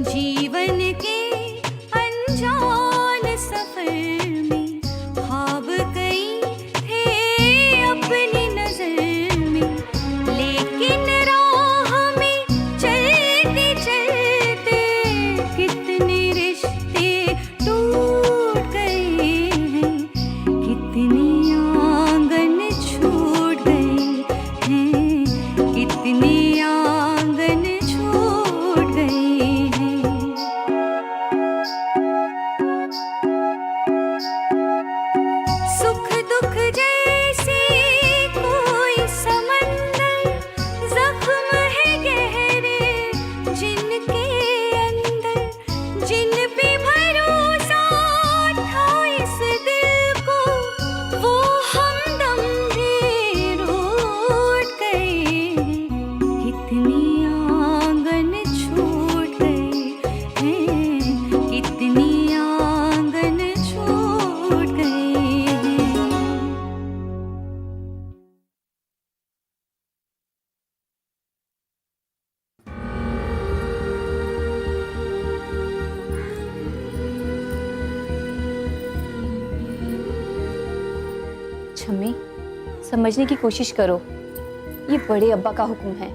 जीवन के अनजान सफर में ख्वाब कई थे अपनी नजर में, लेकिन राह में चलते चलते कितने रिश्ते टूट गए हैं, कितनी आंगन छूट गए हैं, कितनी आंगन छूट गए हैं। सुख दुख जैसे कोई समंदर, जख्म है गहरे जिनके अंदर, जिन पे भरोसा था इस दिल को, वो हमदम भी रूठ गए हैं, कितनी आंगन छूट गए हैं, कितनी आंगन छूट गए हैं। छम्मी, समझने की कोशिश करो, ये बड़े अब्बा का हुक्म है,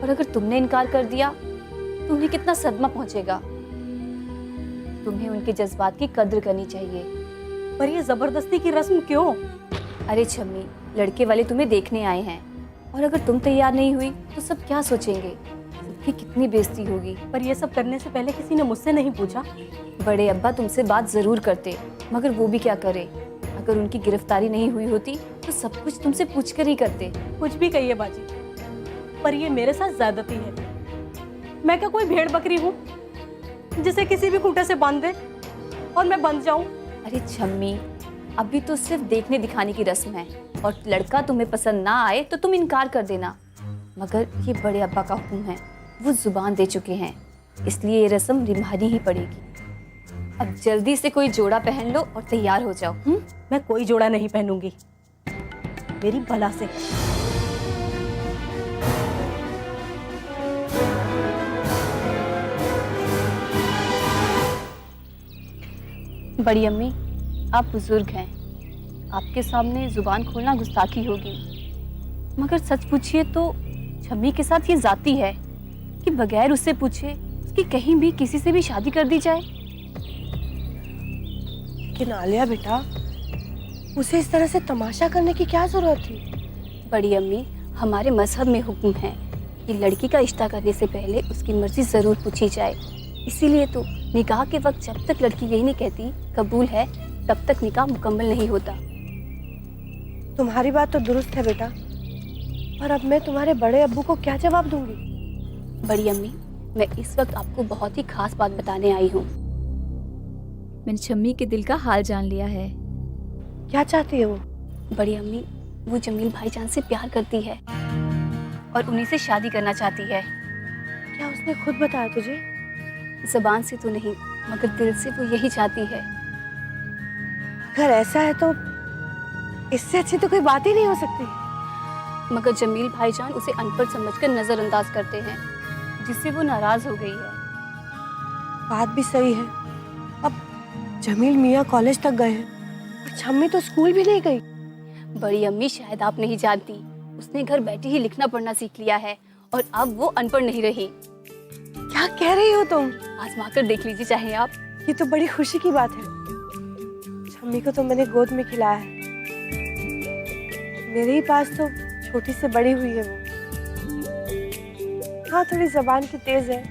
और अगर तुमने इनकार कर दिया तो उन्हें कितना सदमा पहुंचेगा। तुम्हें उनके जज्बात की कद्र करनी चाहिए। पर ये जबरदस्ती की रस्म क्यों? अरे छम्मी, लड़के वाले तुम्हें देखने आए हैं, और अगर तुम तैयार नहीं हुई तो सब क्या सोचेंगे? सबकी कितनी बेइज्जती होगी। पर ये सब करने से पहले किसी ने मुझसे नहीं पूछा। बड़े अब्बा तुमसे बात जरूर करते, मगर वो भी क्या करे? अगर उनकी गिरफ्तारी नहीं हुई होती तो सब कुछ तुमसे पूछ कर ही करते। कुछ भी कहिए बाजी, पर ये मेरे साथ ज्यादती है। मैं क्या कोई भेड़ बकरी हूँ जिसे किसी भी खूंटे से बांध दे और मैं बंध जाऊं? अरे छम्मी, अभी तो सिर्फ देखने दिखाने की रस्म है, और लड़का तुम्हें पसंद ना आए तो तुम इनकार कर देना। मगर ये बड़े अब्बा का हुक्म है, वो जुबान दे चुके हैं, इसलिए ये रस्म निभानी ही पड़ेगी। अब जल्दी से कोई जोड़ा पहन लो और तैयार हो जाओ। मैं कोई जोड़ा नहीं पहनूंगी, मेरी भला से। बड़ी अम्मी, आप बुजुर्ग हैं, आपके सामने जुबान खोलना गुस्ताखी होगी, मगर सच पूछिए तो छम्मी के साथ ये जाती है कि बगैर उससे पूछे उसकी कहीं भी किसी से भी शादी कर दी जाए। लेकिन आलिया बेटा, उसे इस तरह से तमाशा करने की क्या जरूरत थी? बड़ी अम्मी, हमारे मजहब में हुक्म है कि लड़की का रिश्ता करने से पहले उसकी मर्जी जरूर पूछी जाए। इसीलिए तो निकाह के वक्त जब तक लड़की यही नहीं कहती कबूल है, तब तक निकाह मुकम्मल नहीं होता। तुम्हारी बात तो दुरुस्त है बेटा, पर अब मैं तुम्हारे बड़े अब्बू को क्या जवाब दूंगी? बड़ी अम्मी, मैं इस वक्त आपको बहुत ही खास बात बताने आई हूँ। मैंने छम्मी के दिल का हाल जान लिया है। क्या चाहती है वो? बड़ी अम्मी, वो जमील भाईजान से प्यार करती है और उन्हीं से शादी करना चाहती है। क्या उसने खुद बताया तुझे? ज़बान से तो नहीं, मगर दिल से वो यही चाहती है। अगर ऐसा है तो इससे अच्छी तो कोई बात ही नहीं हो सकती। मगर जमील भाईजान उसे अनपढ़ समझकर नजरअंदाज करते हैं, जिससे वो नाराज हो गई है। बात भी सही है। अब जमील मियाँ कॉलेज तक गए हैं और छम्मी तो स्कूल भी नहीं गई। बड़ी अम्मी, शायद आप नहीं जानती, उसने घर बैठे ही लिखना पढ़ना सीख लिया है और अब वो अनपढ़ नहीं रही। क्या कह रही हो तुम? आजमा कर देख लीजिए चाहे आप। ये तो बड़ी खुशी की बात है। छम्मी को तो मैंने गोद में खिलाया है, मेरे ही पास तो छोटी से बड़ी हुई है वो। हाँ, थोड़ी जबान की तेज है,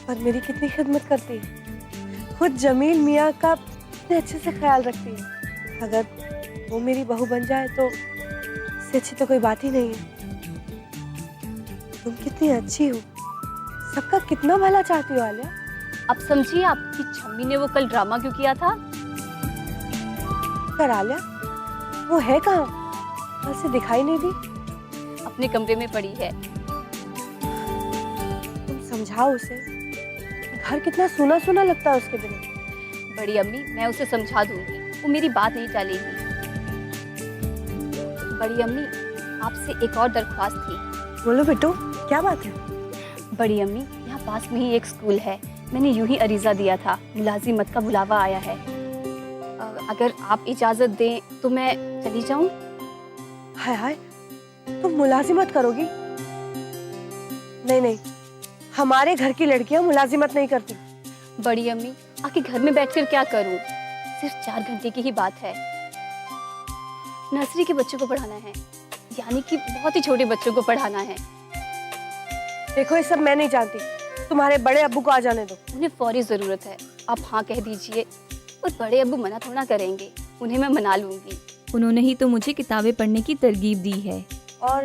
पर मेरी कितनी खिदमत करती है। खुद जमील मियाँ का कितने अच्छे से ख्याल रखती है। अगर वो मेरी बहू बन जाए तो इससे अच्छी तो कोई बात ही नहीं है। तुम कितनी अच्छी हो, सबका कितना भला चाहती हो आलिया। अब समझिए आपकी छम्मी ने वो कल ड्रामा क्यों किया था। कर आलिया, वो है कहाँ? कल से दिखाई नहीं दी। अपने कमरे में पड़ी है। तुम समझाओ उसे, घर कितना सूना सूना लगता है उसके बिना। बड़ी अम्मी, मैं उसे समझा दूंगी, वो मेरी बात नहीं टालेगी। बड़ी अम्मी, आपसे एक और दरख्वास्त थी। बोलो बेटू, क्या बात है? बड़ी अम्मी, यहाँ पास में ही एक स्कूल है, मैंने यूं ही अरीजा दिया था, मुलाजिमत का बुलावा आया है। अगर आप इजाज़त दें तो मैं चली जाऊं? हाय हाय, तुम मुलाजिमत करोगी? नहीं नहीं, हमारे घर की लड़कियां मुलाजिमत नहीं करती। बड़ी अम्मी, आके घर में बैठकर क्या करूं? सिर्फ 4 घंटे की ही बात है। नर्सरी के बच्चों को पढ़ाना है, यानी कि बहुत ही छोटे बच्चों को पढ़ाना है। देखो, ये सब मैं नहीं जानती, तुम्हारे बड़े अब्बू को आ जाने दो। उन्हें फौरी ज़रूरत है, आप हाँ कह दीजिए। और बड़े अब्बू मना थोड़ा करेंगे, उन्हें मैं मना लूंगी। उन्होंने ही तो मुझे किताबें पढ़ने की तरगीब दी है। और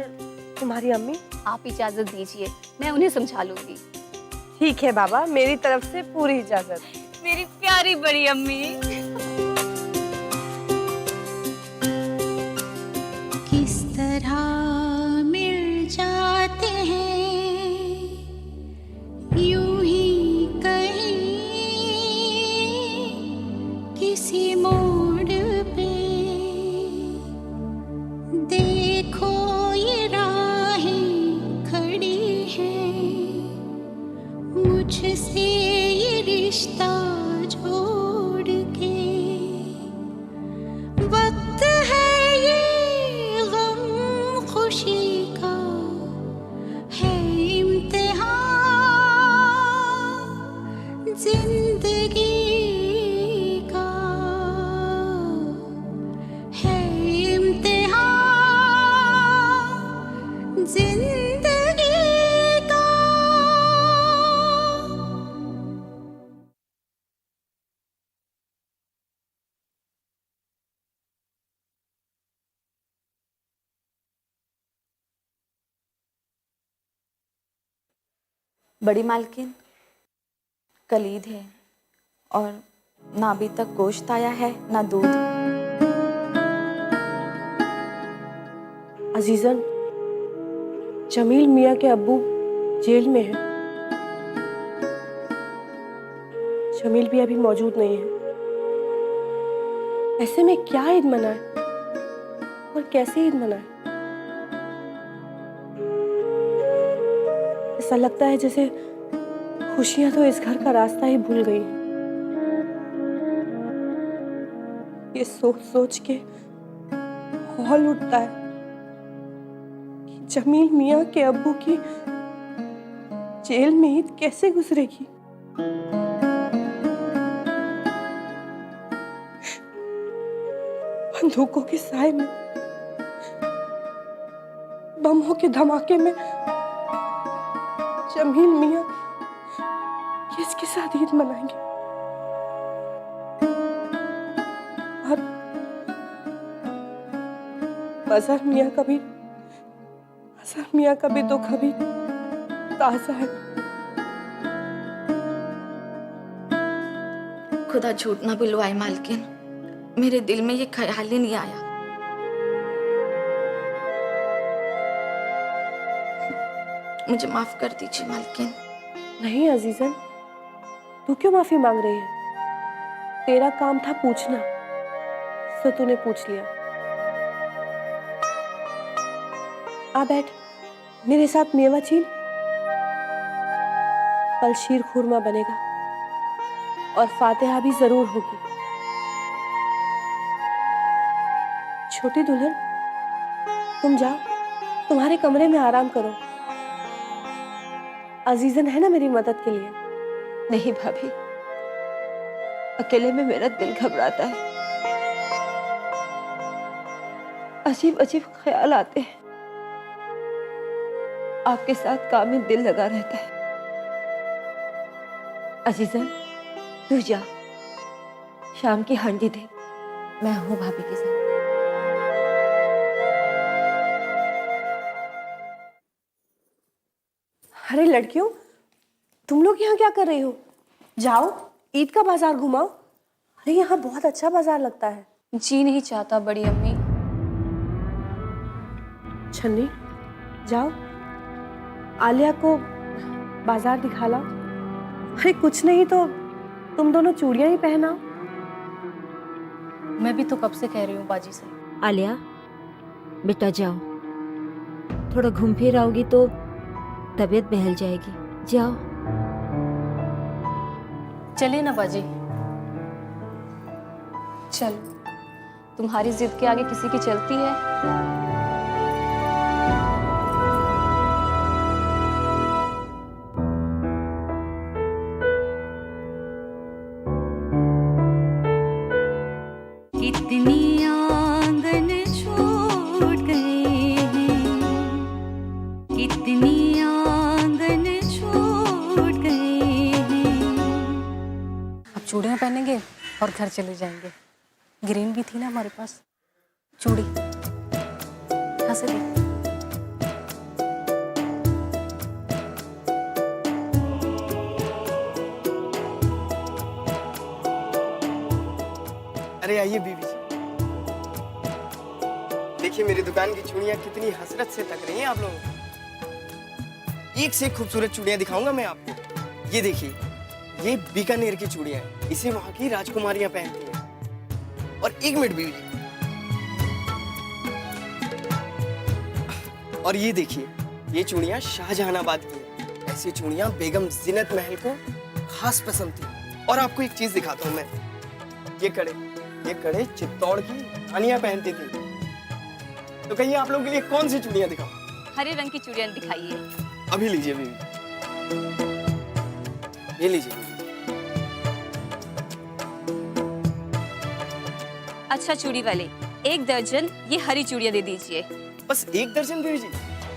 तुम्हारी अम्मी? आप इजाज़त दीजिए, मैं उन्हें समझा लूंगी। ठीक है बाबा, मेरी तरफ से पूरी इजाजत। मेरी प्यारी बड़ी अम्मी। किस तरह मिल जाते हैं यूं ही कहीं किसी मोड़ पे, देखो ये राहें खड़ी हैं मुझसे ये रिश्ता जोड़ के। वक्त है ये गम खुशी का है इम्तिहान जिंदगी का, है इम्तिहान जिंदगी का। बड़ी मालकिन, कल ईद है और ना अभी तक गोश्त आया है ना दूध। अजीजन, जमील मियाँ के अब्बू जेल में हैं। जमील भी अभी मौजूद नहीं है। ऐसे में क्या ईद मनाए और कैसे ईद मनाए? ऐसा लगता है जैसे खुशियां तो इस घर का रास्ता ही भूल गई हैं। ये सोच सोच के हौल उठता है कि जमील मियाँ के अब्बू की जेल में ईद कैसे गुजरेगी। बंदूकों के साए में, बमों के धमाके में जमील मियाँ किसके साथ ईद मनाएंगे? और मजहर मियाँ का भी दुख अभी ताज़ा है। खुदा झूठ ना बुलवाए मालकिन, मेरे दिल में ये ख्याल ही नहीं आया। मुझे माफ कर दीजिए मालकिन। नहीं अजीजन, तू क्यों माफी मांग रही है? तेरा काम था पूछना, तो तूने पूछ लिया। आ बैठ, मेरे साथ मेवा छील। कल शीर खुरमा बनेगा और फातिहा भी जरूर होगी। छोटी दुल्हन, तुम जाओ, तुम्हारे कमरे में आराम करो। अजीजन है ना मेरी मदद के लिए। नहीं भाभी, अकेले में मेरा दिल घबराता है। अजीब अजीब ख्याल आते हैं। आपके साथ काम में दिल लगा रहता है। अजीजन, तू जा, शाम की हांडी दे। मैं हूं भाभी के साथ। अरे लड़कियों, तुम लोग यहाँ क्या कर रही हो? जाओ, ईद का बाजार घुमाओ। अरे यहाँ बहुत अच्छा बाजार लगता है। जी नहीं चाहता बड़ी अम्मी। छन्नी, जाओ, आलिया को बाजार दिखा लाओ। अरे कुछ नहीं तो तुम दोनों चूड़ियां ही पहनाओ। मैं भी तो कब से कह रही हूँ बाजी से। आलिया, बेटा जाओ, थोड़ा घूम फिर आओगी तो तबीयत बहल जाएगी। जाओ। चलिए ना बाजी। चल, तुम्हारी जिद के आगे किसी की चलती है? कितनी आंगन छूट गए हैं, कितनी आंगन छूट गए हैं। अब चूड़ियाँ पहनेंगे और घर चले जाएंगे। ग्रीन भी थी ना हमारे पास चूड़ी। यहाँ से देख। अरे आइए बीवी जी, देखिए मेरी दुकान की चूड़ियां कितनी हसरत से तक रही हैं आप लोगों को। एक से एक खूबसूरत चूड़ियां दिखाऊंगा मैं आपको। ये देखिए, ये बीकानेर की चूड़ियां हैं, इसे वहां की राजकुमारियां पहनती हैं। और एक मिनट बीवी जी, और ये देखिए, ये चूड़ियां शाहजहानाबाद की हैं। ऐसी चूड़ियां बेगम जीनत महल को खास पसंद थी। और आपको एक चीज दिखाता हूं मैं, ये कड़े चित्तौड़ की रानियां पहनती थी। तो कहिए आप लोगों के लिए कौन सी चूड़ियां दिखाऊं? हरे रंग की चूड़ियां दिखाइए। अभी लीजिए बीवी, ये लीजिए बीवी। अच्छा चूड़ी वाले, 1 दर्जन ये हरी चूड़ियां दे दीजिए। बस 1 दर्जन बीवी जी?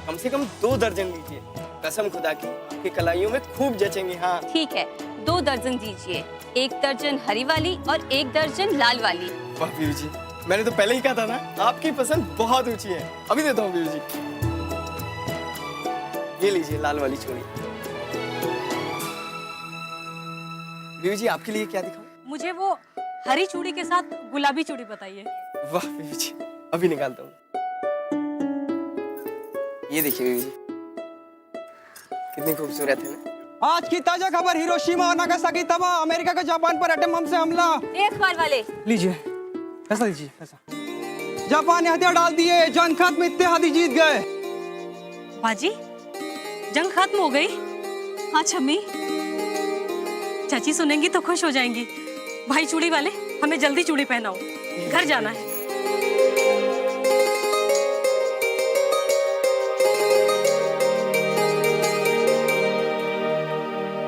कम से कम 2 दर्जन लीजिए। कसम खुदा की, आपकी कलाइयों में खूब जचेंगे। हाँ ठीक है, 2 दर्जन दीजिए। 1 दर्जन हरी वाली और 1 दर्जन लाल वाली। वाह बीवी जी, मैंने तो पहले ही कहा था ना, आपकी पसंद बहुत ऊंची है। अभी देता हूँ बीवी जी, ये लीजिए लाल वाली चूड़ी। बीवी जी आपके लिए क्या दिखाऊं? मुझे वो हरी चूड़ी के साथ गुलाबी चूड़ी बताइए। वाह बीवी जी, अभी निकालता हूँ। ये देखिए बीवी जी, कितनी खूबसूरत है ना। आज की ताजा खबर, हिरोशिमा और नागासाकी तबाह, अमेरिका का जापान पर एटम बम से हमला। 1 अखबार वाले। लीजिए पैसा, लीजिए पैसा। जापान ने हथियार डाल दिए, जंग खत्म, इत्तेहादी जीत गए। बाजी, जंग खत्म हो गई? हाँ छम्मी, चाची सुनेंगी तो खुश हो जाएंगी। भाई चूड़ी वाले, हमें जल्दी चूड़ी पहनाओ, घर जाना है।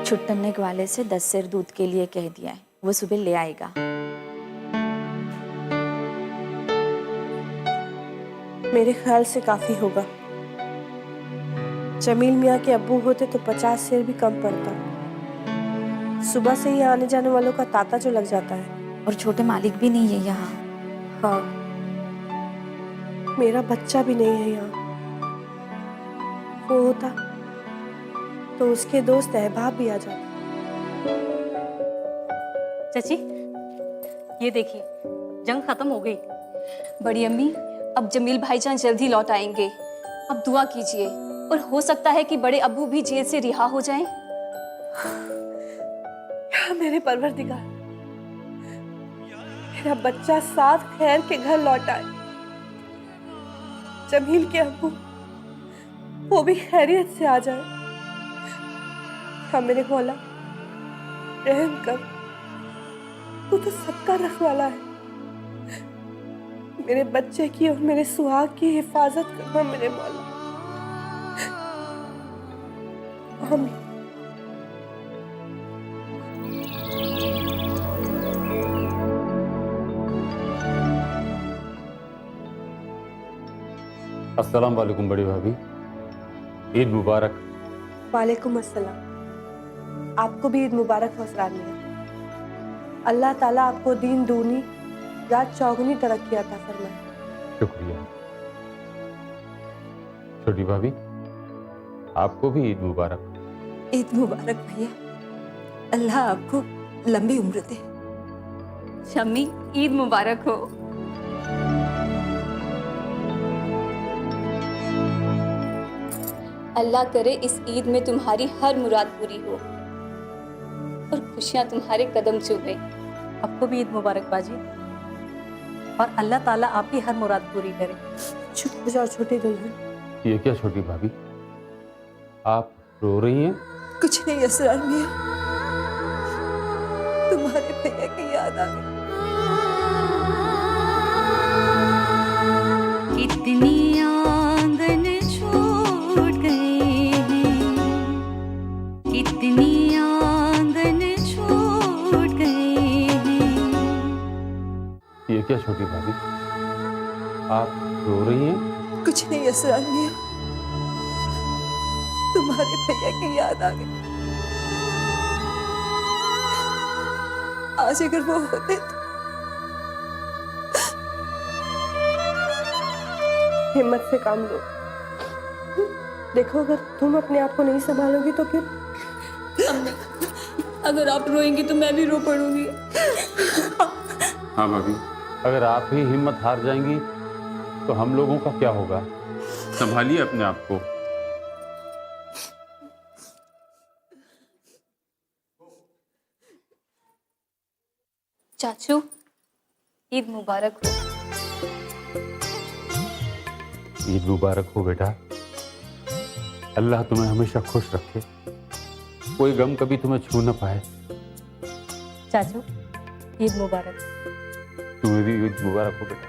छुट्टने वाले से 10 सेर दूध के लिए कह दिया है, वो सुबह ले आएगा। मेरे ख्याल से काफी होगा। जमील मियाँ के अब्बू होते तो 50 सेर भी कम पड़ता। सुबह से ही आने जाने वालों का तांता जो लग जाता है। और छोटे मालिक भी नहीं है यहाँ। हाँ, मेरा बच्चा भी नहीं है यहाँ। वो होता तो उसके दोस्त अहबाब भी आ जाते। चाची, ये देखिए, जंग खत्म हो गई। बड़ी अम्मी, अब जमील भाईजान जल्दी लौट आएंगे। अब दुआ कीजिए, और हो सकता है कि बड़े अब्बू भी जेल से रिहा हो जाएं। या मेरे परवरदिगार, मेरा बच्चा साथ खैर के घर लौट आए। जमील के अब्बू वो भी खैरियत से आ जाए। हाँ मेरे मौला, रहम कर, तू तो सबका रखवाला है। मेरे बच्चे की और मेरे सुहाग की हिफाजत करना मेरे मौला। आमीन। अस्सलाम वालेकुम बड़ी भाभी, ईद मुबारक। वालेकुम अस्सलाम। आपको भी ईद मुबारक हो सरानिया। अल्लाह ताला आपको दीन दूनी रात चौगुनी तरक्की अता फरमाए। शुक्रिया। छोटी भाभी, आपको भी ईद मुबारक। ईद मुबारक भैया, अल्लाह आपको लंबी उम्र दे। शम्मी, ईद मुबारक हो। अल्लाह करे इस ईद में तुम्हारी हर मुराद पूरी हो और खुशियां तुम्हारे कदम चूमे। आपको भी ईद मुबारक बाजी। और अल्लाह ताला आपकी हर मुराद पूरी करे। चुप हो जाओ छोटी दुल्हन। ये क्या छोटी भाभी, आप रो रही हैं? कुछ नहीं असरार मियाँ, तुम्हारे भैया की याद आ गई। कितनी आंगन छूट गए हैं, कितनी आंगन छूट गए हैं। ये क्या छोटी भाभी, आप रो रही हैं? कुछ नहीं असरार मियाँ, तुम्हारे भैया की याद आ गई। आज अगर वो होते तो। हिम्मत से काम लो। देखो अगर तुम अपने आप को नहीं संभालोगी तो फिर अगर आप रोएंगी तो मैं भी रो पड़ूंगी। हाँ भाभी, अगर आप ही हिम्मत हार जाएंगी तो हम लोगों का क्या होगा? संभालिए अपने आप को। चाचू, ईद मुबारक हो। ईद मुबारक हो बेटा। अल्लाह तुम्हें हमेशा खुश रखे, कोई गम कभी तुम्हें छू न पाए। चाचू, ईद मुबारक। तुम्हें भी ईद मुबारक हो बेटा।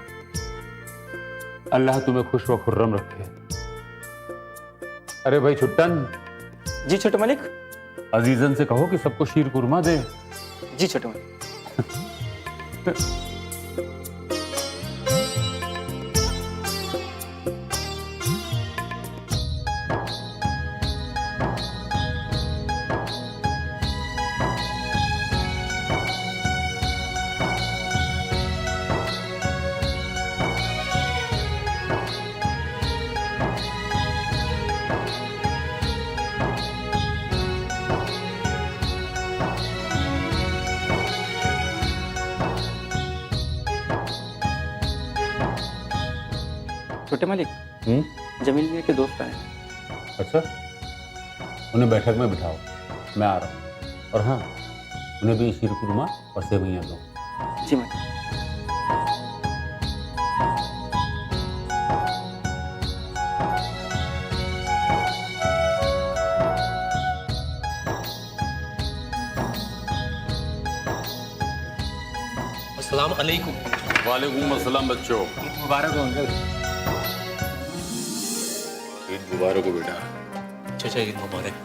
अल्लाह तुम्हें खुश व खुर्रम रखे। अरे भाई छुट्टन, जी छोटे मालिक। अजीजन से कहो कि सबको शीर कुरमा दे। जी छोटे मालिक। छोटे मालिक, जमील मियाँ के दोस्त आए। अच्छा, उन्हें बैठक में बिठाओ, मैं आ रहा हूँ। और हाँ, उन्हें भी शीर कुरमा और सेवइयाँ दो। जी मालिक। अस्सलाम अलैकुम। वालेकुम अस्सलाम बच्चों। ईद मुबारक हो अंकल। ईद मुबारक हो बेटा। अच्छा ईद मुबारक।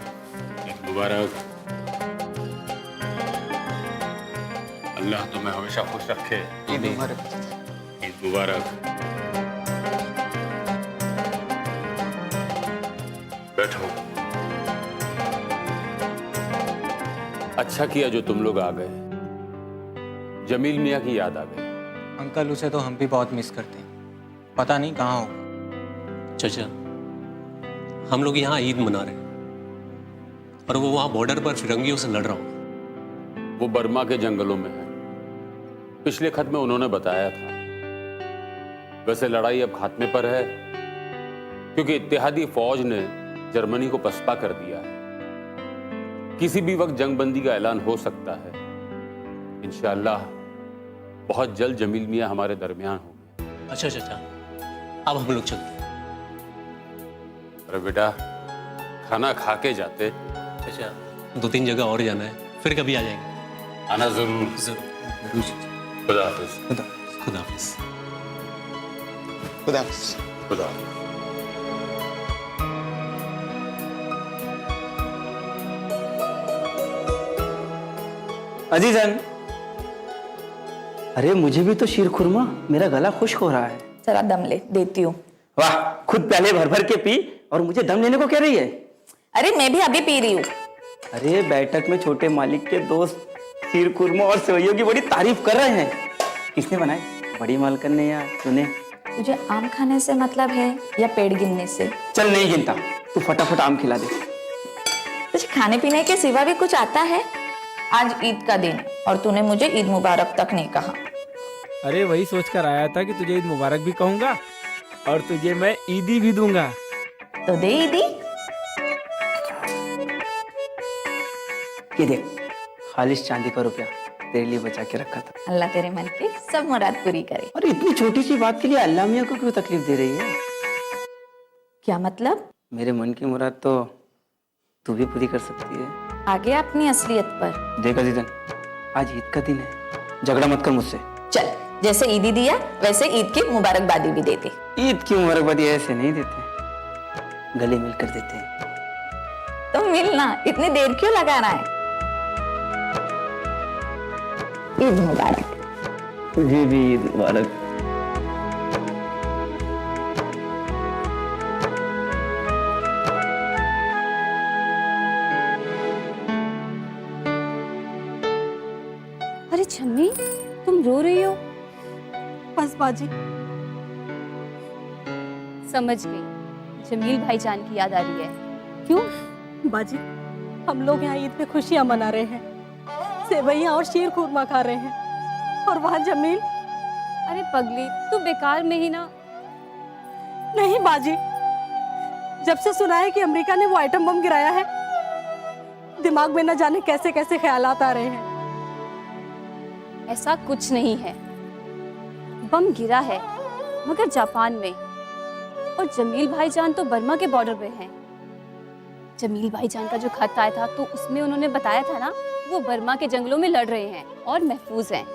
ईद मुबारक। अल्लाह तुम्हें हमेशा खुश रखे। ईद मुबारक। ईद मुबारक। बैठो। अच्छा किया जो तुम लोग आ गए। जमील मियाँ की याद आ गई। अंकल, उसे तो हम भी बहुत मिस करते हैं, पता नहीं कहाँ होगा। चाचा, हम लोग यहाँ ईद मना रहे हैं और वो वहाँ बॉर्डर पर फिरंगियों से लड़ रहा हूँ। वो बर्मा के जंगलों में है। पिछले खत में उन्होंने बताया था। वैसे लड़ाई अब खात्मे पर है क्योंकि इत्तेहादी फौज ने जर्मनी को पसपा कर दिया है। किसी भी वक्त जंगबंदी का ऐलान हो सकता है। इंशाअल्लाह बहुत जल्द जमील मियाँ हमारे दरमियान होंगे। अच्छा चाचा, अब हम लोग चलते हैं। अरे बेटा, खाना खा के जाते। अच्छा, 2-3 जगह और जाना है, फिर कभी आ जाएंगे। आना जरूर। जरूर। खुदा हाफिज। खुदा हाफिज। खुदा हाफिज। खुदा हाफिज। अजीजन, अरे मुझे भी तो शीर खुरमा, मेरा गला खुश्क हो रहा है। जरा दम ले, देती हूँ। वाह, खुद पहले भर भर के पी और मुझे दम लेने को कह रही है। अरे मैं भी अभी पी रही हूँ। अरे बैठक में छोटे मालिक के दोस्त शीर खुरमा और सेवइयों की बड़ी तारीफ कर रहे हैं। किसने बनाए? बड़ी मालकन ने या तूने? तुझे आम खाने से मतलब है या पेड़ गिनने से? चल नहीं गिनता, तू फटाफट आम खिला दे। तुझे खाने पीने के सिवा भी कुछ आता है? आज ईद का दिन और तूने मुझे ईद मुबारक तक नहीं कहा। अरे वही सोच कर आया था कि तुझे ईद मुबारक भी कहूंगा और तुझे मैं ईदी भी दूंगा। तो दे ईदी। ये देख, खालिश चांदी का रुपया तेरे लिए बचा के रखा था। अल्लाह तेरे मन की सब मुराद पूरी करे। अरे इतनी छोटी सी बात के लिए अल्लाह मियाँ को क्यों तकलीफ दे रही है? क्या मतलब? मेरे मन की मुराद तो तू भी पूरी कर सकती है। आगे अपनी असलियत पर। देख अजीजन, आज ईद का दिन है, झगड़ा मत कर मुझसे। चल, जैसे ईदी दिया वैसे ईद की मुबारकबादी भी देते। ईद की मुबारकबादी ऐसे नहीं देते, गले मिलकर देते हैं। तो मिलना, इतनी देर क्यों लगा रहा है? ईद मुबारक। तुझे भी ईद मुबारक। अरे छम्मी, तुम रो रही हो? बस बाजी, समझ गई, जमील भाईजान की याद आ रही है। क्यों? बाजी, हम लोग यहाँ ईद पे खुशियाँ मना रहे हैं, सेवैयाँ और शीर खुरमा खा रहे हैं, और वहाँ जमील। अरे पगली, तू बेकार में ही ना। नहीं बाजी, जब से सुना है कि अमेरिका ने वो आइटम बम गिराया है, दिमाग में न जाने कैसे कैसे ख्यालात आ रहे हैं। ऐसा कुछ नहीं है, बम गिरा है मगर जापान में, और जमील भाईजान तो बर्मा के बॉर्डर पे हैं। जमील भाईजान का जो खत आया था तो उसमें उन्होंने बताया था ना, वो बर्मा के जंगलों में लड़ रहे हैं और महफूज हैं।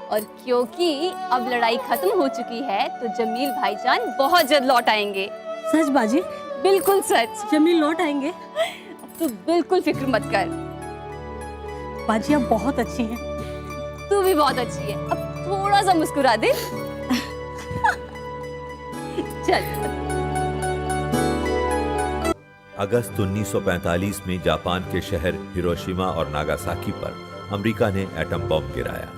और क्योंकि अब लड़ाई खत्म हो चुकी है तो जमील भाईजान बहुत जल्द लौट आएंगे। सच बाजी? बिल्कुल सच, जमील लौट आएंगे। तू बिल्कुल फिक्र मत कर। बाजी आप बहुत अच्छी हैं। तू भी बहुत अच्छी है, अब थोड़ा सा मुस्कुरा दे। चल। अगस्त 1945 में जापान के शहर हिरोशिमा और नागासाकी पर अमेरिका ने एटम बम गिराया।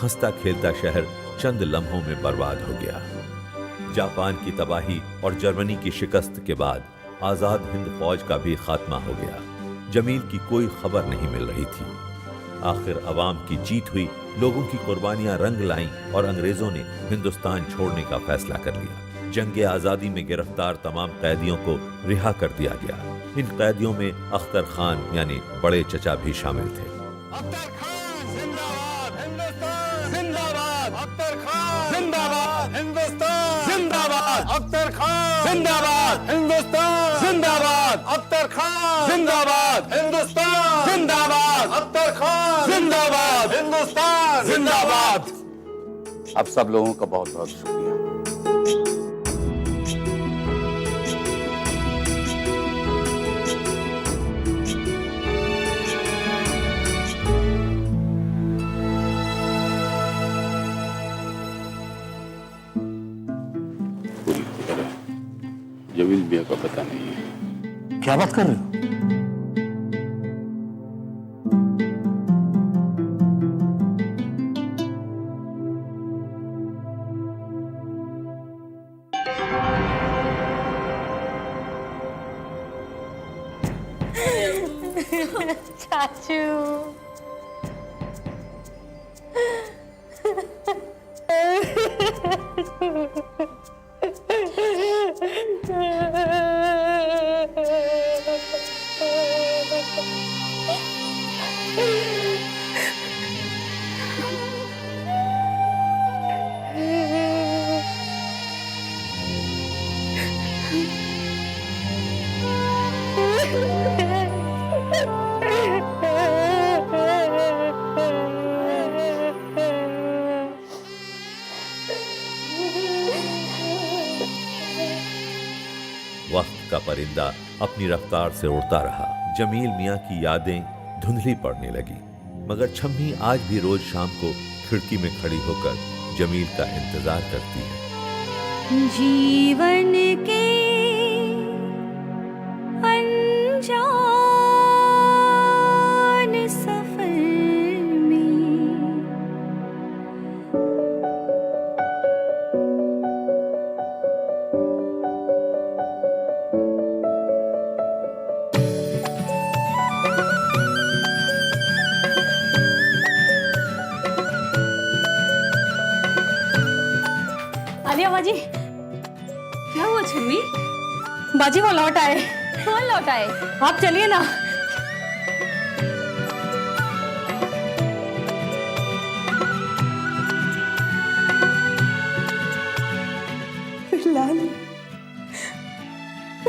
हंसता खेलता शहर चंद लम्हों में बर्बाद हो गया। जापान की तबाही और जर्मनी की शिकस्त के बाद आजाद हिंद फौज का भी खात्मा हो गया। जमील की कोई खबर नहीं मिल रही थी। आखिर अवाम की जीत हुई, लोगों की कुर्बानियां रंग लाईं और अंग्रेजों ने हिंदुस्तान छोड़ने का फैसला कर लिया। जंगे आजादी में गिरफ्तार तमाम कैदियों को रिहा कर दिया गया। इन कैदियों में अख्तर खान यानी बड़े चचा भी शामिल थे। अख्तर खान जिंदाबाद, हिंदुस्तान जिंदाबाद, अख्तर खान जिंदाबाद, हिंदुस्तान जिंदाबाद, अख्तर खान जिंदाबाद, हिंदुस्तान जिंदाबाद, अख्तर खान जिंदाबाद, हिंदुस्तान जिंदाबाद, अख्तर खान जिंदाबाद, हिंदुस्तान जिंदाबाद। आप सब लोगों का बहुत बहुत शुक्रिया। जमील मियाँ का पता नहीं है। क्या बात कर रहे हो? चाचू, वक्त का परिंदा अपनी रफ्तार से उड़ता रहा। जमील मियाँ की यादें धुंधली पड़ने लगी, मगर छम्मी आज भी रोज शाम को खिड़की में खड़ी होकर जमील का इंतजार करती है। जीवन के अनजान सफर में आलिया बाजी, क्या हुआ छम्मी? बाजी वो लौट आए। कौन लौट आए? आप चलिए ना।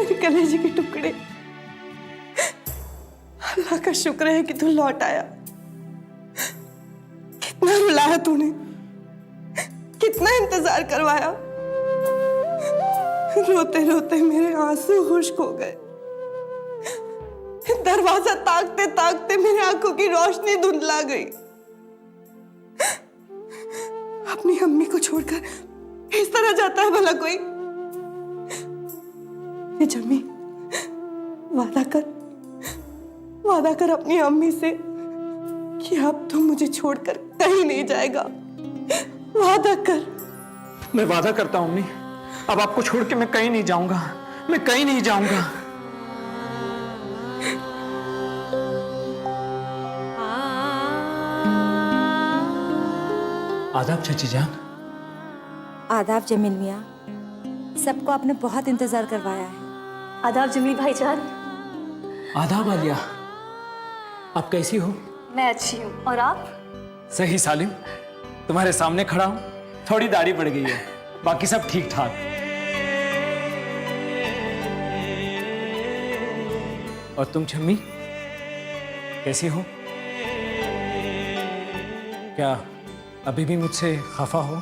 मेरे कलेजे के टुकड़े, अल्लाह का शुक्र है कि तू लौट आया। कितना रुलाया तूने, कितना इंतजार करवाया। रोते रोते मेरे आंसू खुश्क हो गए। दरवाजा ताकते ताकते मेरी आंखों की रोशनी धुंधला गई। अपनी अम्मी को छोड़कर इस तरह जाता है भला कोई? ये जमी, वादा कर अपनी अम्मी से कि अब तू मुझे छोड़कर कहीं नहीं जाएगा। वादा कर। मैं वादा करता हूँ अम्मी, अब आपको छोड़ के मैं कहीं नहीं जाऊंगा, मैं कहीं नहीं जाऊंगा। आदाब चाची जान। आदाब जमील मियाँ, सबको आपने बहुत इंतजार करवाया है। आदाब जमील भाईजान। आदाब आलिया, आप कैसी हो? मैं अच्छी हूँ, और आप? सही सालिम, तुम्हारे सामने खड़ा हूँ। थोड़ी दाढ़ी बढ़ गई है, बाकी सब ठीक ठाक। और तुम छम्मी कैसी हो? क्या अभी भी मुझसे खफा हो?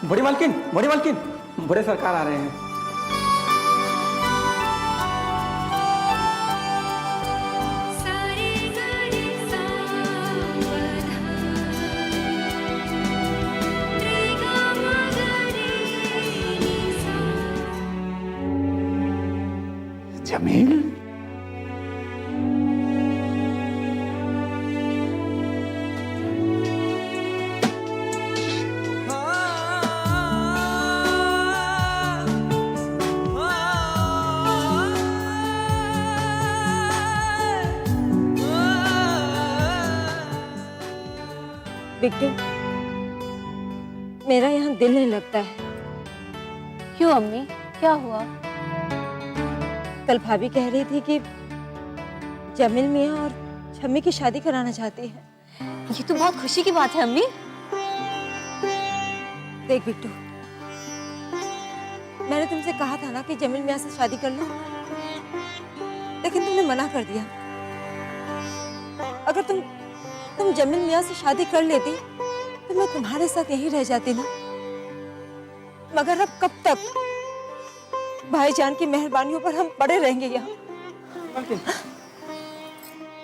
बड़ी मालकिन, बड़े सरकार आ रहे हैं। जमील, बिट्टू, मेरा यहाँ दिल नहीं लगता है। क्यों अम्मी, क्या हुआ? कल भाभी कह रही थी कि जमील मियाँ और छम्मी की शादी कराना चाहती है। ये तो बहुत खुशी की बात है अम्मी। देख बिट्टू, मैंने तुमसे कहा था ना कि जमील मियाँ से शादी कर लो, लेकिन तुमने मना कर दिया। अगर तुम जमील मियाँ से शादी कर लेती तो मैं तुम्हारे साथ यहीं रह जाती ना। मगर अब कब तक भाईजान की मेहरबानियों पर हम पड़े रहेंगे यहाँ। मालकिन,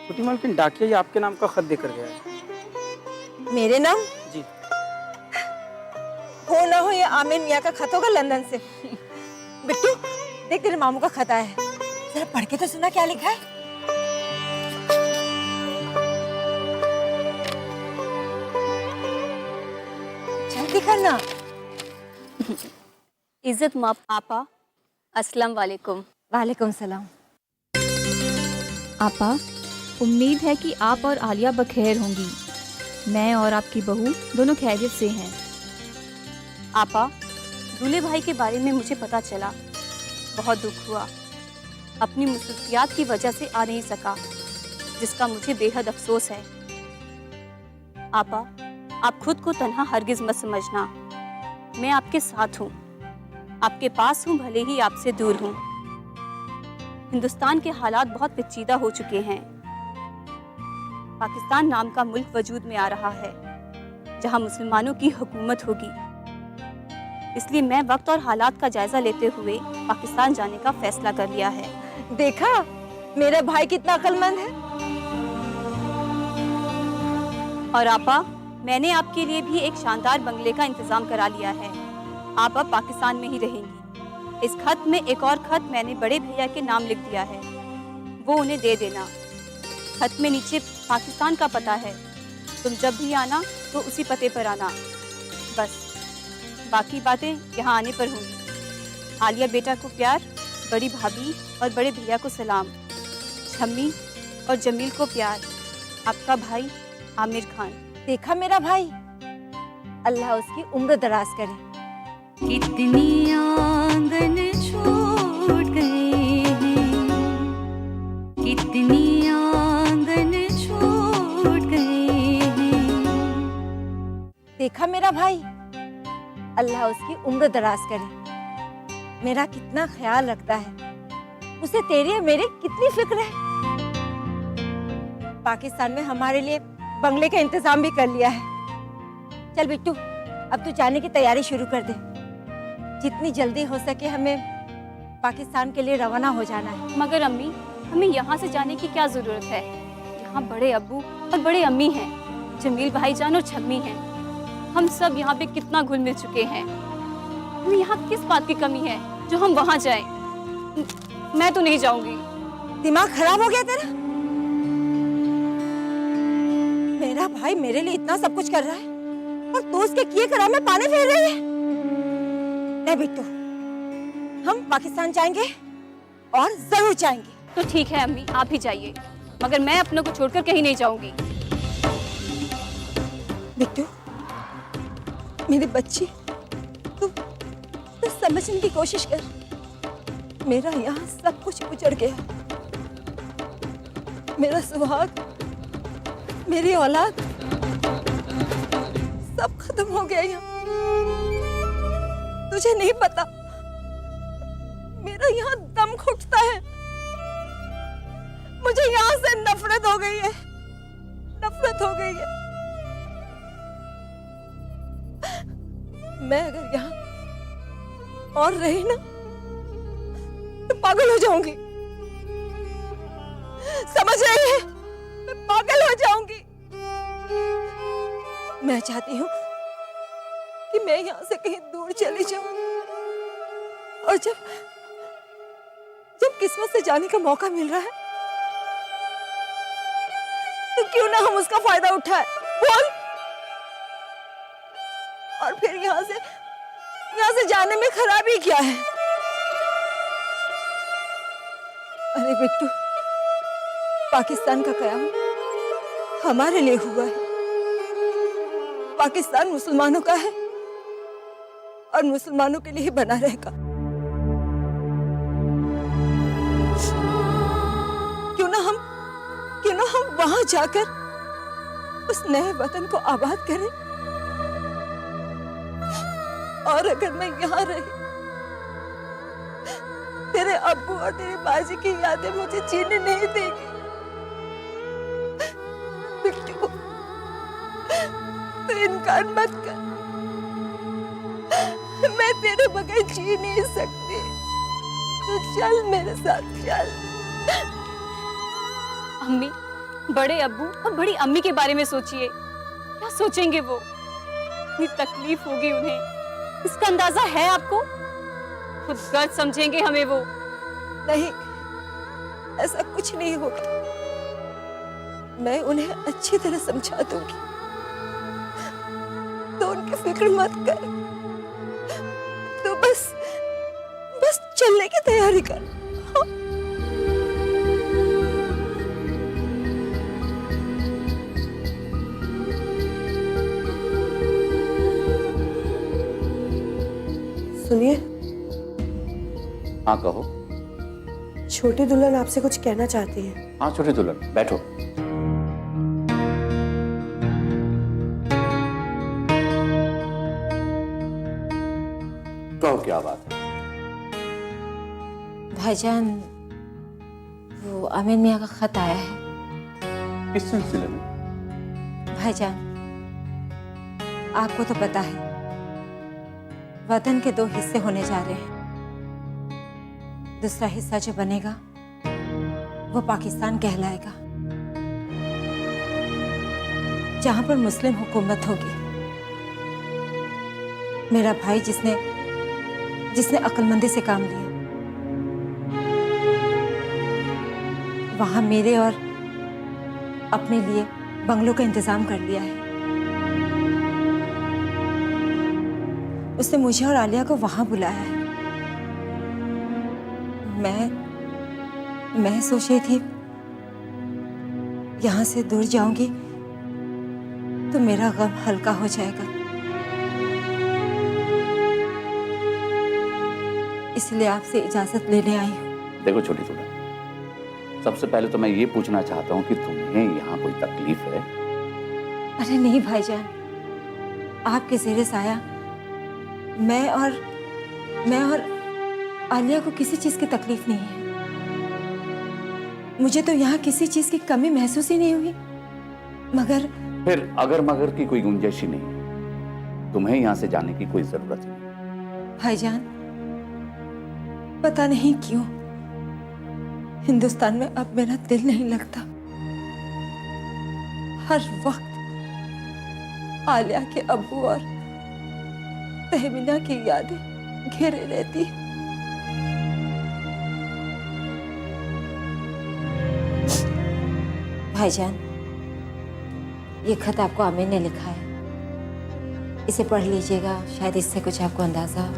छोटी मालकिन, डाकिया ये आपके नाम का खत देकर गया है। मेरे नाम? जी। हो ना हो ये आमिर मियाँ का खत होगा लंदन से। बिट्टू, देख तेरे मामू का खत आया है, जरा पढ़ के तो सुना क्या लिखा है। जल्दी करना। इज्जत माप आपा, अस्सलाम वालेकुम। वालेकुम सलाम। आपा, उम्मीद है कि आप और आलिया बखैर होंगी। मैं और आपकी बहू दोनों खैरियत से हैं। आपा, दूल्हे भाई के बारे में मुझे पता चला, बहुत दुख हुआ। अपनी मुसीबत की वजह से आ नहीं सका, जिसका मुझे बेहद अफसोस है। आपा, आप खुद को तन्हा हरगिज मत समझना। मैं आपके साथ हूँ, आपके पास हूँ, भले ही आपसे दूर हूँ। हिंदुस्तान के हालात बहुत पेचीदा हो चुके हैं। पाकिस्तान नाम का मुल्क वजूद में आ रहा है, जहाँ मुसलमानों की हुकूमत होगी। इसलिए मैं वक्त और हालात का जायजा लेते हुए पाकिस्तान जाने का फैसला कर लिया है। देखा मेरा भाई कितना अक्लमंद है। और आपा, मैंने आपके लिए भी एक शानदार बंगले का इंतजाम करा लिया है। आप अब पाकिस्तान में ही रहेंगी। इस खत में एक और खत मैंने बड़े भैया के नाम लिख दिया है, वो उन्हें दे देना। खत में नीचे पाकिस्तान का पता है। तुम जब भी आना तो उसी पते पर आना। बस बाकी बातें यहाँ आने पर होंगी। आलिया बेटा को प्यार, बड़ी भाभी और बड़े भैया को सलाम, छम्मी और जमील को प्यार। आपका भाई आमिर खान। देखा मेरा भाई, अल्लाह उसकी उम्र दराज करे। कितनी आंगन छूट गए हैं, कितनी आंगन छूट गए हैं। देखा मेरा भाई, अल्लाह उसकी उम्र दराज करे। मेरा कितना ख्याल रखता है, उसे तेरी और मेरी कितनी फिक्र है। पाकिस्तान में हमारे लिए बंगले का इंतजाम भी कर लिया है। चल बिट्टू, अब तू जाने की तैयारी शुरू कर दे। जितनी जल्दी हो सके हमें पाकिस्तान के लिए रवाना हो जाना है। मगर अम्मी, हमें यहाँ से जाने की क्या जरूरत है? यहाँ बड़े अब्बू और बड़े अम्मी हैं, जमील भाईजान और छम्मी हैं। हम सब यहाँ पे कितना घुल मिल चुके हैं। हमें यहाँ किस बात की कमी है जो हम वहाँ जाएं? मैं तो नहीं जाऊंगी। दिमाग खराब हो गया तेरा? मेरा भाई मेरे लिए इतना सब कुछ कर रहा है और तू उसके किए कराम में पानी फेर रही है। नहीं बिट्टू, हम पाकिस्तान जाएंगे और जरूर जाएंगे। तो ठीक है अम्मी, आप ही जाइए, मगर मैं अपनों को छोड़कर कहीं नहीं जाऊंगी। बिट्टू, मेरी बच्ची, तू समझने की कोशिश कर। मेरा यहाँ सब कुछ उजड़ गया। मेरा सुहाग, मेरी औलाद सब खत्म हो गया यहाँ। तुझे नहीं पता, मेरा यहाँ दम घुटता है। मुझे यहाँ से नफरत हो गई है, नफरत हो गई है। मैं अगर यहाँ और रही ना तो पागल हो जाऊंगी। समझ रही है? मैं पागल हो जाऊंगी। मैं चाहती हूँ कि मैं यहाँ से कहीं दूर चली जाऊं और जब किस्मत से जाने का मौका मिल रहा है तो क्यों ना हम उसका फायदा उठाएं। बोल। और फिर यहाँ से जाने में खराबी क्या है? अरे बिट्टू, पाकिस्तान का कयाम हमारे लिए हुआ है। पाकिस्तान मुसलमानों का है और मुसलमानों के लिए ही बना रहेगा। क्यों ना हम वहां जाकर उस नए वतन को आबाद करें। और अगर मैं यहाँ रही, तेरे अब्बू और तेरी बाजी की यादें मुझे जीने नहीं देगी। बिट्टू, तू इनकार मत कर। मैं तेरे बगैर जी नहीं सकती। तू चल मेरे साथ, चल। अम्मी, बड़े अब्बू और बड़ी अम्मी के बारे में सोचिए। क्या सोचेंगे वो? इतनी तकलीफ होगी उन्हें, इसका अंदाजा है आपको? खुद गर्द समझेंगे हमें वो। नहीं, ऐसा कुछ नहीं होगा। मैं उन्हें अच्छी तरह समझा दूंगी। तो उनकी फिक्र मत कर। तो बस चलने की तैयारी कर। सुनिए। हाँ कहो। छोटी दुल्हन आपसे कुछ कहना चाहती है। हाँ छोटी दुल्हन, बैठो। कहो क्या बात है? भाईजान, वो अमीन मियाँ का खत आया है। किस सिलसिले में? भाईजान, आपको तो पता है वतन के 2 हिस्से होने जा रहे हैं। दूसरा हिस्सा जो बनेगा वो पाकिस्तान कहलाएगा, जहां पर मुस्लिम हुकूमत होगी। मेरा भाई जिसने अक्लमंदी से काम लिया, वहां मेरे और अपने लिए बंगलों का इंतजाम कर लिया है। उसने मुझे और आलिया को वहां बुलाया है। मैं सोच रही थी यहां से दूर जाऊंगी तो मेरा गम हल्का हो जाएगा, इसलिए आपसे इजाजत लेने आई हूँ। देखो छोटी दुल्हन, सबसे पहले तो मैं ये पूछना चाहता हूँ कि तुम्हें यहाँ कोई तकलीफ है? अरे नहीं भाईजान, आपके ज़ेरे साया मैं और आलिया को किसी चीज की तकलीफ नहीं है। मुझे तो यहाँ किसी चीज की कमी महसूस ही नहीं हुई। मगर फिर अगर मगर की कोई गुंजाइश ही नहीं, तुम्हें यहां से जाने की कोई जरूरत नहीं। भाईजान, पता नहीं क्यों हिंदुस्तान में अब मेरा दिल नहीं लगता। हर वक्त आलिया के अब्बू और तहमीना की यादें घेरे रहती है। भाईजान, ये खत आपको आमिर ने लिखा है, इसे पढ़ लीजिएगा, शायद इससे कुछ आपको अंदाजा हो।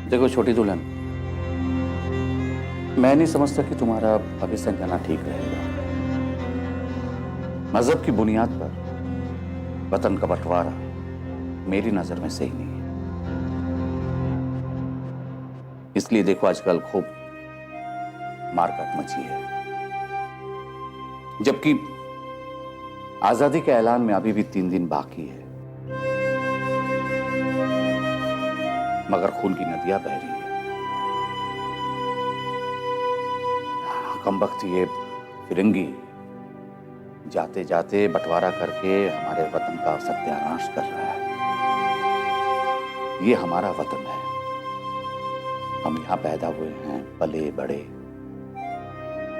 देखो छोटी दुल्हन, मैं नहीं समझता कि तुम्हारा पाकिस्तान जाना ठीक रहेगा। मजहब की बुनियाद पर वतन का बंटवारा मेरी नजर में सही नहीं है। इसलिए देखो आजकल खूब मारकाट मची है, जबकि आजादी के ऐलान में अभी भी 3 दिन बाकी है, मगर खून की नदियां बह रही है। कम वक्त ये फिरंगी जाते जाते बंटवारा करके हमारे वतन का सत्यानाश कर रहा है। ये हमारा वतन है, हम यहाँ पैदा हुए हैं, पले बड़े,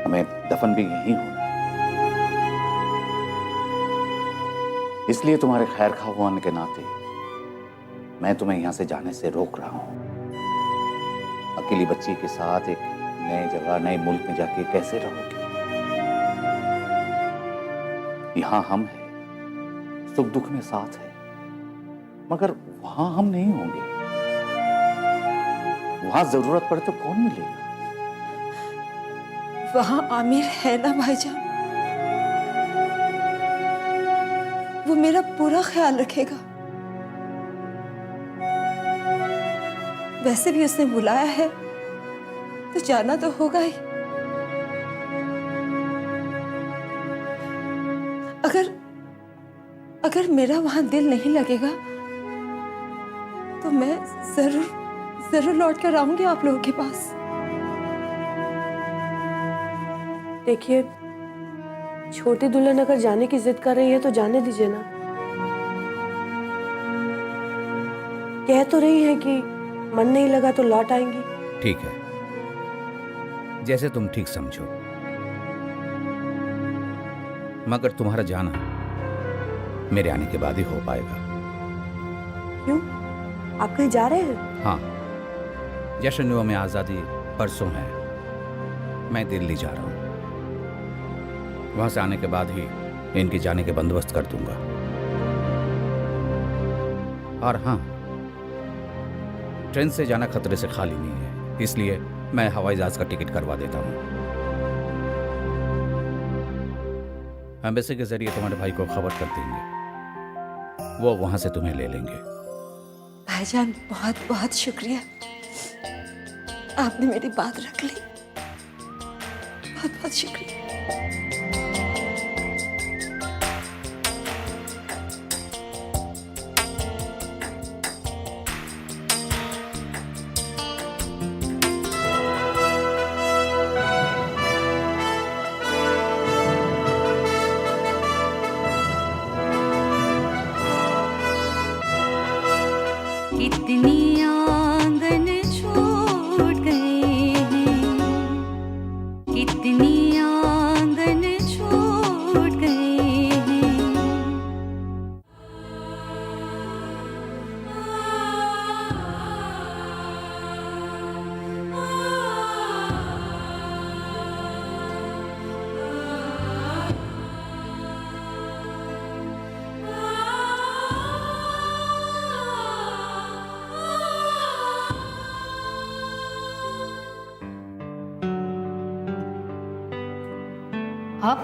हमें दफन भी यहीं होना है। इसलिए तुम्हारे खैर खा होने के नाते मैं तुम्हें यहां से जाने से रोक रहा हूं। अकेली बच्ची के साथ एक नए जगह, नए मुल्क में जाके कैसे रहोगे? यहां हम हैं, सुख दुख में साथ है, मगर वहां हम नहीं होंगे। वहां जरूरत पड़े तो कौन मिलेगा? वहां आमिर है ना भाईजान, वो मेरा पूरा ख्याल रखेगा। वैसे भी उसने बुलाया है तो जाना तो होगा ही। अगर मेरा वहां दिल नहीं लगेगा तो मैं जरूर लौट कर आऊंगी आप लोगों के पास। देखिए, छोटी दुल्हन अगर जाने की जिद कर रही है तो जाने दीजिए ना। कह तो रही है कि मन नहीं लगा तो लौट आएंगी। ठीक है, जैसे तुम ठीक समझो, मगर तुम्हारा जाना मेरे आने के बाद ही हो पाएगा। क्यों? आप कहीं जा रहे हैं? हाँ, जश्न में आज़ादी परसों है, मैं दिल्ली जा रहा हूँ। वहां से आने के बाद ही इनके जाने के बंदोबस्त कर दूंगा। और हाँ, ट्रेन से जाना खतरे से खाली नहीं है, इसलिए मैं हवाई जहाज का टिकट करवा देता हूँ। एम्बेसी के जरिए तुम्हारे भाई को खबर कर देंगे, वो वहां से तुम्हें ले लेंगे। भाईजान, बहुत बहुत शुक्रिया, आपने मेरी बात रख ली। बहुत बहुत शुक्रिया। कितनी आंगन छूट गए हैं, कितनी आंगन छूट गए हैं। आप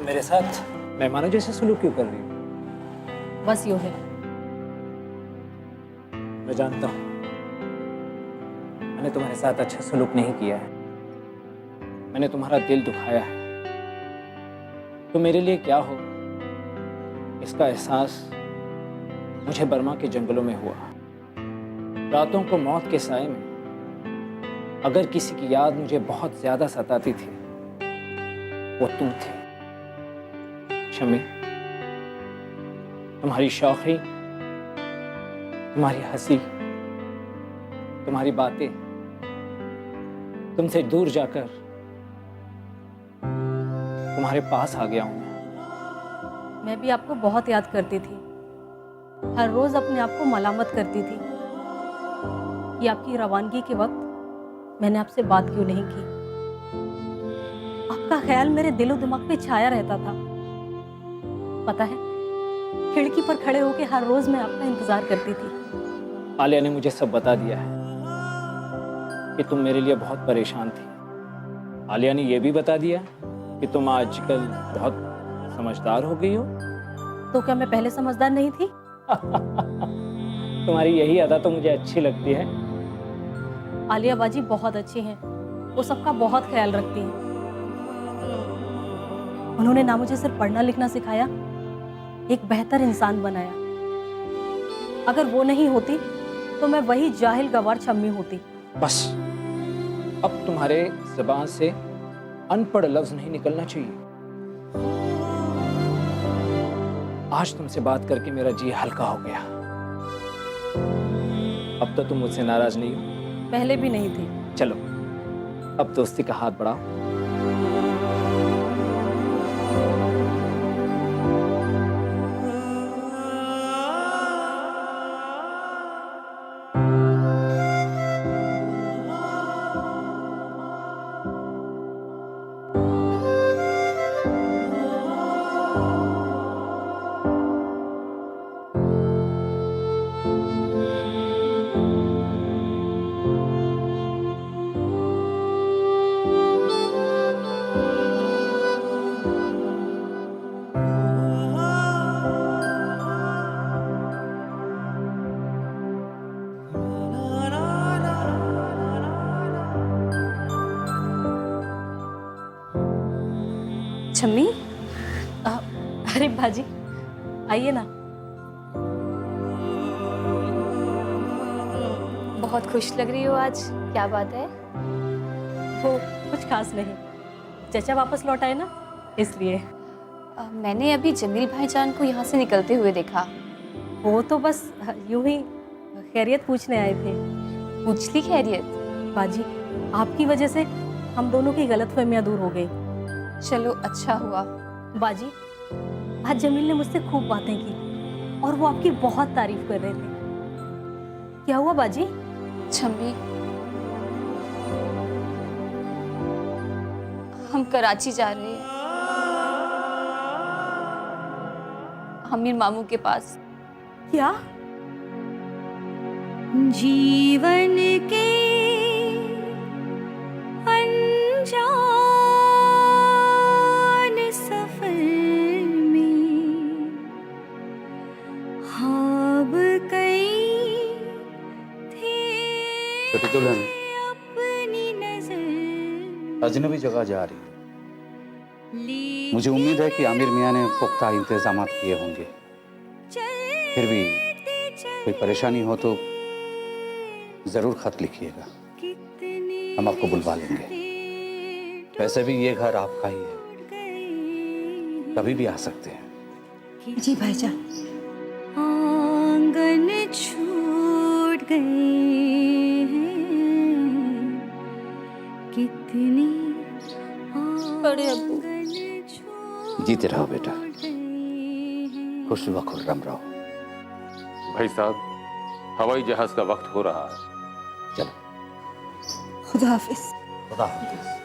मेरे साथ मेहमानों जैसे सलूक क्यों कर रही हो? बस यूं है। मैं जानता हूँ मैंने तुम्हारे साथ अच्छा सलूक नहीं किया है, मैंने तुम्हारा दिल दुखाया है। तो मेरे लिए क्या हो इसका एहसास मुझे बर्मा के जंगलों में हुआ। रातों को मौत के साए में अगर किसी की याद मुझे बहुत ज्यादा सताती थी वो तुम थे शमी। तुम्हारी शौखी, तुम्हारी हंसी, तुम्हारी बातें, तुमसे दूर जाकर तुम्हारे पास आ गया हूं मैं भी आपको बहुत याद करती थी, हर रोज अपने आप को मलामत करती थी कि आपकी रवानगी के वक्त मैंने आपसे बात क्यों नहीं की। आपका ख्याल मेरे दिलो दिमाग पे छाया रहता था। पता है, खिड़की पर खड़े होकर हर रोज मैं आपका इंतजार करती थी। आलिया ने मुझे सब बता दिया है कि तुम मेरे लिए बहुत परेशान थी। आलिया ने यह भी बता दिया कि तुम आजकल बहुत समझदार हो गई हो। तो क्या मैं पहले समझदार नहीं थी? तुम्हारी यही अदा तो मुझे अच्छी लगती है। आलिया बाजी बहुत अच्छी हैं, वो सबका बहुत ख्याल रखती हैं। उन्होंने ना मुझे सिर्फ पढ़ना लिखना सिखाया, एक बेहतर इंसान बनाया। अगर वो नहीं होती तो मैं वही जाहिल गवार छम्मी होती। बस अब तुम्हारे ज़बान से अनपढ़ लफ्ज नहीं निकलना चाहिए। आज तुमसे बात करके मेरा जी हल्का हो गया। अब तो तुम मुझसे नाराज नहीं हो? पहले भी नहीं थी। चलो अब दोस्ती का हाथ बढ़ाओ। छम्मी, अरे बाजी आइए ना। बहुत खुश लग रही हो आज, क्या बात है? वो कुछ खास नहीं, चचा वापस लौट आए ना इसलिए। मैंने अभी जमील भाईजान को यहाँ से निकलते हुए देखा। वो तो बस यूं ही खैरियत पूछने आए थे। पूछ ली खैरियत? बाजी आपकी वजह से हम दोनों की गलतफहमियां दूर हो गई। चलो अच्छा हुआ। बाजी आज जमील ने मुझसे खूब बातें की और वो आपकी बहुत तारीफ कर रहे थे। क्या हुआ बाजी? छम्मी, हम कराची जा रहे हैं, अमीर मामू के पास। क्या? जीवन के अनजान सफर में ख्वाब कई थे छोटी दुल्हन अपनी नजर अजनबी जगह जा रही है। मुझे उम्मीद है कि आमिर मियाँ ने पुख्ता इंतजाम किए होंगे। फिर भी कोई परेशानी हो तो जरूर खत लिखिएगा, हम आपको बुलवा लेंगे। वैसे भी ये घर आपका ही है, कभी भी आ सकते हैं। जी भाईजान। आंगन छूट गए हैं कितनी बड़े अब्बू। जीते रहो बेटा, खुश व खुर्रम रहो। भाई साहब, हवाई जहाज का वक्त हो रहा है। चलो, खुदा हाफिज। खुदा हाफिज।